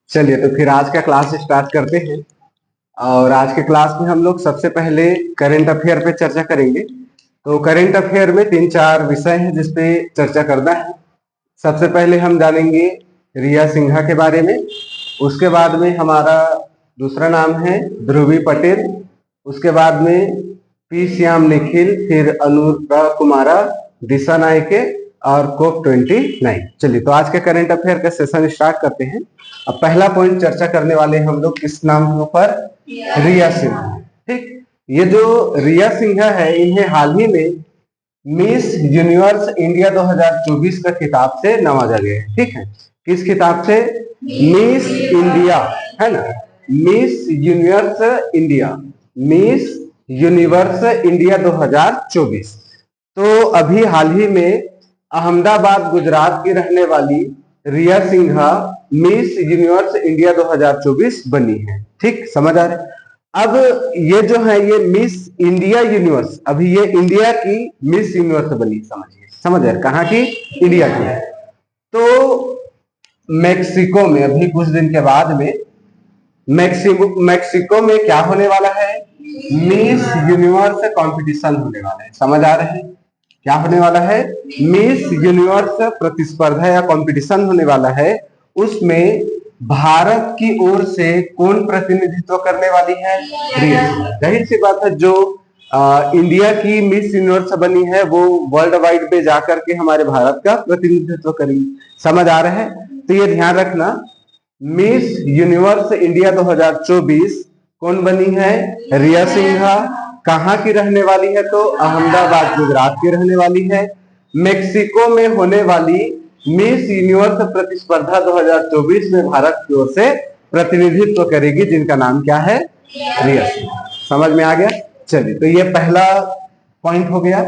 चलिए तो फिर आज का क्लास स्टार्ट करते हैं। और आज के क्लास में हम लोग सबसे पहले करंट अफेयर पे चर्चा करेंगे। तो करंट अफेयर में 3-4 विषय हैं जिस पे चर्चा करना है। सबसे पहले हम जानेंगे रिया सिन्हा के बारे में। उसके बाद में हमारा दूसरा नाम है ध्रुवी पटेल। उसके बाद में पी श्याम निखिल, फिर अनुराग कुमारा, दिशा नायके और कोप 29। चलिए तो आज के करंट अफेयर का सेशन स्टार्ट करते हैं। अब पहला पॉइंट चर्चा करने वाले हम लोग किस नाम के ऊपर? रिया सिन्हा। ठीक, ये जो रिया सिन्हा है इन्हें हाल ही में मिस यूनिवर्स इंडिया 2024 का खिताब से नवाजा गया है। ठीक है, किस खिताब से? मिस इंडिया, है ना, miss Universe India, miss Universe India 2024। तो अभी हाल ही में अहमदाबाद गुजरात की रहने वाली रिया सिन्हा मिस यूनिवर्स इंडिया 2024 बनी है। ठीक, समझ आ रहा है? अब ये जो है ये मिस इंडिया यूनिवर्स, अभी ये इंडिया की मिस यूनिवर्स बनी, समझिए, समझ आ रहा है? कहाँ की? इंडिया की। तो मेक्सिको में अभी कुछ दिन के बाद में मेक्सिको में क्या होने वाला है? मिस यूनिवर्स कंपटीशन होने वाला है। समझ आ रहा है? क्या होने वाला है? मिस यूनिवर्स प्रतिस्पर्धा या कंपटीशन होने वाला है। उसमें भारत की ओर से कौन प्रतिनिधित्व करने वाली है? रिया। जाहिर सी बात है, जो इंडिया की मिस यूनिवर्स बनी है वो वर्ल्ड वाइड पे जाकर के हमारे भारत का प्रतिनिधित्व करेगी। समझ आ रहा है? तो ये ध्यान रखना, मिस यूनिवर्स इंडिया 2024 कौन बनी है? रिया सिन्हा। कहाँ की रहने वाली है? तो अहमदाबाद गुजरात की रहने वाली है। मेक्सिको में होने वाली मिस यूनिवर्स प्रतिस्पर्धा 2024 में भारत की ओर से प्रतिनिधित्व करेगी, जिनका नाम क्या है? रिया सिन्हा। समझ में आ गया? चलिए तो ये पहला पॉइंट हो गया।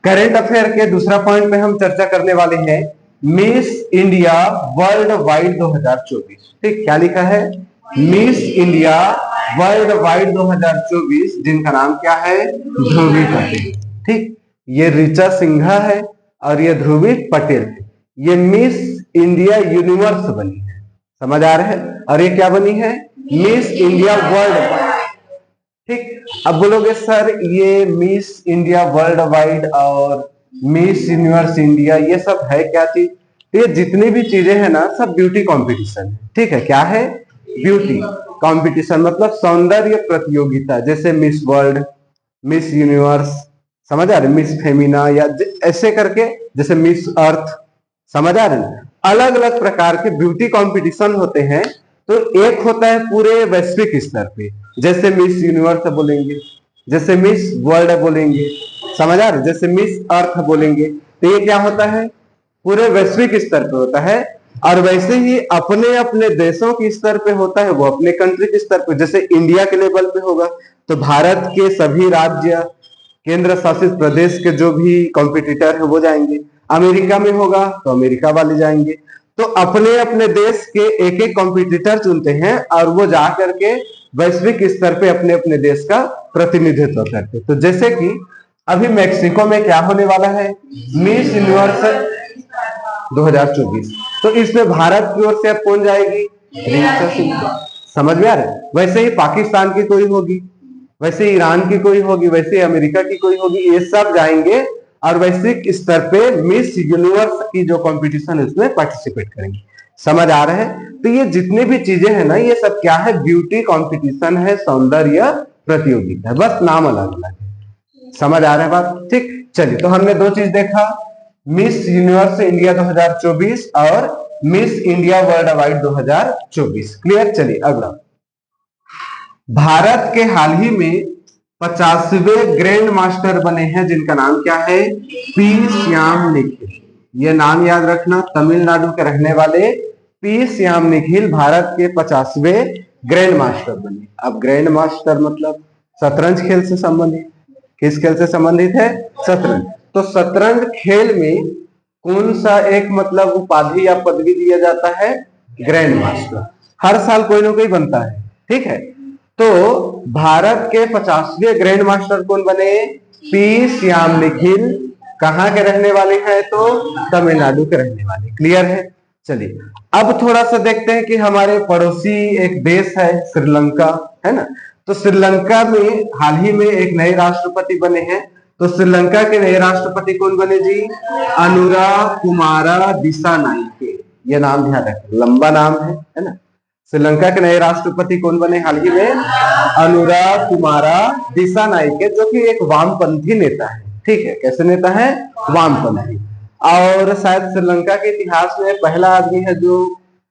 करंट अफेयर के दूसरा पॉइंट में हम चर्चा करने वाले हैं मिस इंडिया वर्ल्ड वाइड 2024। ठीक, क्या लिखा है? मिस इंडिया वर्ल्ड वाइड 2024, जिनका नाम क्या है? ध्रुवी पटेल। ठीक, ये ऋचा सिन्हा है और ये ध्रुवी पटेल है। ये मिस इंडिया यूनिवर्स बनी है। समझ आ रहा है? और ये क्या बनी है? Miss India world. ठीक, अब बोलोगे सर ये मिस इंडिया वर्ल्ड वाइड और मिस यूनिवर्स इंडिया ये सब है क्या चीज? ये जितनी भी चीजें हैं ना सब ब्यूटी कंपटीशन है। ठीक है, क्या है? ब्यूटी कंपटीशन, मतलब सौंदर्य प्रतियोगिता, जैसे मिस वर्ल्ड, मिस यूनिवर्स, समझ आ रहे? मिस फेमिना या ऐसे करके, जैसे मिस अर्थ। समझ आ रहे? अलग अलग प्रकार के ब्यूटी कंपटीशन होते हैं। तो एक होता है पूरे वैश्विक स्तर पे, जैसे मिस यूनिवर्स बोलेंगे, जैसे मिस वर्ल्ड बोलेंगे, समझ आ रहे? जैसे मिस अर्थ बोलेंगे। तो ये क्या होता है? पूरे वैश्विक स्तर पे होता है। और वैसे ही अपने अपने देशों के स्तर पे होता है, वो अपने कंट्री के स्तर पे, जैसे इंडिया के लेवल पे होगा तो भारत के सभी राज्य, केंद्र शासित प्रदेश के जो भी कॉम्पिटिटर है वो जाएंगे। अमेरिका में होगा तो अमेरिका वाले जाएंगे। तो अपने अपने देश के एक एक कॉम्पिटिटर चुनते हैं और वो जा करके वैश्विक स्तर पे अपने अपने देश का प्रतिनिधित्व करते। तो जैसे कि अभी मेक्सिको में क्या होने वाला है? Miss universe 2024। तो इसमें भारत की ओर से अब कौन जाएगी? ऋचा सिन्हा। समझ में आ रहा है? वैसे ही पाकिस्तान की कोई होगी, वैसे ईरान की कोई होगी, वैसे अमेरिका की कोई होगी, ये सब जाएंगे और वैश्विक स्तर पे मिस यूनिवर्स की जो कंपटीशन है उसमें पार्टिसिपेट करेंगे। समझ आ रहा है? तो ये जितने भी चीजें हैं ना ये सब क्या है? ब्यूटी कंपटीशन है, सौंदर्य प्रतियोगिता है, बस नाम अलग अलग है। समझ आ रहा है बात? ठीक, चलिए तो हमने दो चीज देखा, मिस यूनिवर्स इंडिया 2024 और miss India worldwide 2024। Clear? चलिए अगला, भारत के हाल ही में 50वें ग्रैंड मास्टर बने हैं, जिनका नाम क्या है? पी श्याम निखिल। ये नाम याद रखना, तमिलनाडु के रहने वाले पी श्याम निखिल भारत के 50वें ग्रैंड मास्टर बने। अब ग्रैंड मास्टर मतलब शतरंज खेल से संबंधित। किस खेल से संबंधित है? शतरंज। तो शतरंज खेल में कौन सा एक मतलब उपाधि या पदवी दिया जाता है? Grand master. हर साल कोई ना कोई बनता है। ठीक है, तो भारत के 50वें ग्रैंड मास्टर कौन बने? पी श्याम निखिल। कहाँ के रहने वाले हैं? तो तमिलनाडु के रहने वाले। क्लियर है? चलिए अब थोड़ा सा देखते हैं कि हमारे पड़ोसी एक देश है श्रीलंका, है ना। तो श्रीलंका में हाल ही में एक नए राष्ट्रपति बने हैं। तो श्रीलंका के नए राष्ट्रपति कौन बने जी? अनुरा कुमारा दिसानायके। ये नाम ध्यान रखें, लंबा नाम है ना। श्रीलंका के नए राष्ट्रपति कौन बने हाल ही में? अनुरा कुमारा दिसानायके, जो कि एक वामपंथी नेता है। ठीक है, कैसे नेता है? वामपंथी। और शायद श्रीलंका के इतिहास में पहला आदमी है जो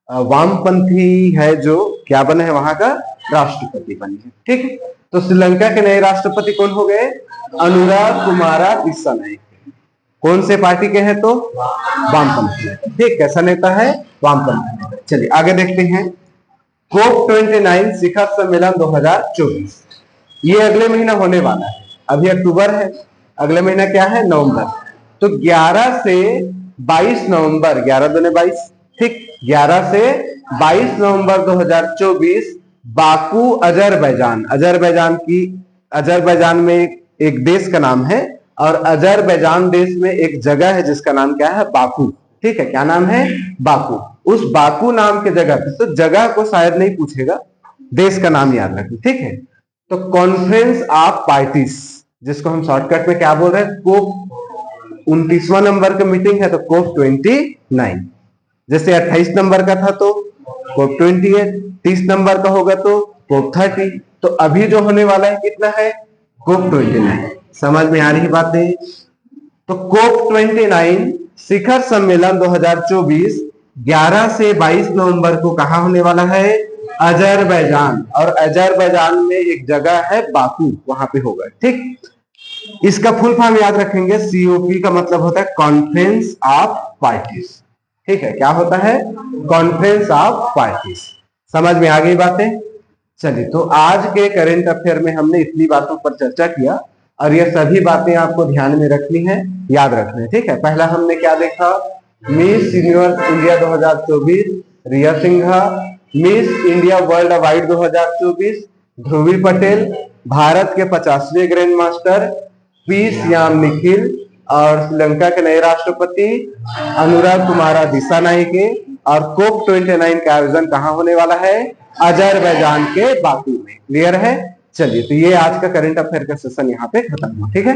वामपंथी है जो क्या बने हैं, वहां का राष्ट्रपति बने हैं। ठीक है, तो श्रीलंका के नए राष्ट्रपति कौन हो गए? अनुरा कुमारा दिसानायके। कौन से पार्टी के हैं? तो वामपंथी। ठीक, कैसा नेता है? वामपंथी। चलिए आगे देखते हैं। COP29 शिखर सम्मेलन 2024 ये अगले महीना होने वाला है। अभी अक्टूबर है, अगले महीना क्या है? नवंबर। तो 11 से 22 नवंबर, 11 दूने 22, ठीक, 11 से 22 नवंबर 2024 बाकू अजरबैजान, अजरबैजान में एक देश का नाम है और अजरबैजान देश में एक जगह है जिसका नाम क्या है? बाकू। ठीक है, क्या नाम है? बाकू। उस बाकू नाम के जगह पे, तो जगह को शायद नहीं पूछेगा, देश का नाम याद रखें। ठीक है, तो कॉन्फ्रेंस ऑफ पार्टीज, जिसको हम शॉर्टकट में क्या बोल रहे हैं? COP 29वां नंबर का मीटिंग है तो COP29। जैसे 28 नंबर का था तो COP28, 30 नंबर का होगा तो COP30। तो अभी जो होने वाला है कितना है? COP29। समझ में आ रही बातें? तो COP29 शिखर सम्मेलन 2024 11 से 22 नवंबर को कहां होने वाला है? अजरबैजान। और अजरबैजान में एक जगह है बाकू, वहां पे होगा। ठीक, इसका फुल फॉर्म याद रखेंगे। COP का मतलब होता है कॉन्फ्रेंस ऑफ पार्टीज। ठीक है, क्या होता है? Conference of parties. समझ में आ गई बातें? चलिए, तो आज के करंट अफेयर में हमने इतनी बातों पर चर्चा किया और ये सभी बातें आपको ध्यान में रखनी है, याद रखना है। ठीक है, पहला हमने क्या देखा? Miss Universe India 2024 Riya Singha, Miss India worldwide 2024 Dhruvi Patel, Bharat के 50वें grandmaster P Shyam Nikhil और श्रीलंका के नए राष्ट्रपति अनुराग कुमारा दिसानायके। और COP29 का आयोजन कहां होने वाला है? अजरबैजान के बाकू में। क्लियर है? चलिए, तो ये आज का करंट अफेयर का सेशन यहाँ पे खत्म हुआ। ठीक है।